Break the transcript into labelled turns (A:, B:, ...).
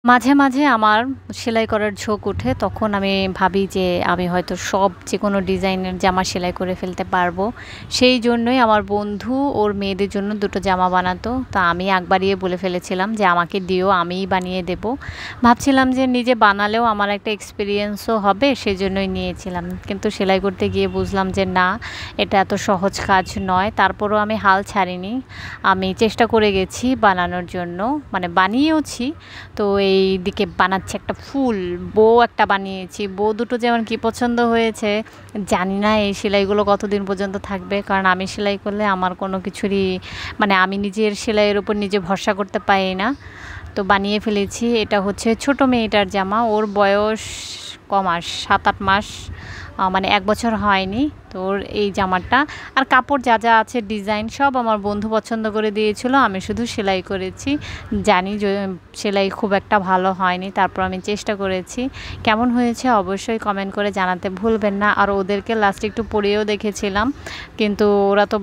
A: মাঝে, মাঝে আমার সেলাই করার ঝোঁক ওঠে। তখন আমি ভাবি যে আমি হয়তো যেকোনো ডিজাইনের জামা সেলাই করে ফেলতে পারবো। সেই জন্যই আমার বন্ধু ওর মেয়েদের জন্য ২ টো জামা বানাতো। তো আমি আগ বাড়িয়ে বলে ফেলেছিলাম যে, "আমাকে দিও, আমিই বানিয়ে দেবো।" ভাবছিলাম যে নিজে বানালেও আমার একটা এক্সপেরিয়েন্সও হবে, সেজন্যই নিয়েছিলাম। কিন্তু সেলাই করতে গিয়ে বুঝলাম যে না, এটা এত সহজ কাজ নয়। তারপরও আমি হাল ছাড়িনি। আমি চেষ্টা করে গেছি বানানোর জন্য, মানে বানিয়েওছি। তো এইদিকে বানাচ্ছি একটা ফুল, বো একটা বানিয়েছি। বো দুটো যে আমার কি পছন্দ হয়েছে জানি না এই সেলাইগুলো কতদিন পর্যন্ত থাকবে। কারণ আমি সেলাই করলে আমার কোনো কিছুরই মানে আমি নিজের সেলাইয়ের উপর নিজে ভরসা করতে পারি না। তো বানিয়ে ফেলেছি। এটা হচ্ছে ছোট মেয়েটার জামা। ওর বয়স কমাস ৭-৮ মাস। মানে ১ বছর হয়নি। তো ওর এই জামাটা আর কাপড় যা আছে ডিজাইন সব আমার বন্ধু পছন্দ করে দিয়েছিল। আমি শুধু সেলাই করেছি। জানি যে সেলাই খুব একটা ভালো হয়নি। তারপর আমি চেষ্টা করেছি। কেমন হয়েছে অবশ্যই কমেন্ট করে জানাতে ভুলবেন না। আর ওদেরকে লাস্টে একটু পরিয়েও দেখেছিলাম। কিন্তু ওরা তো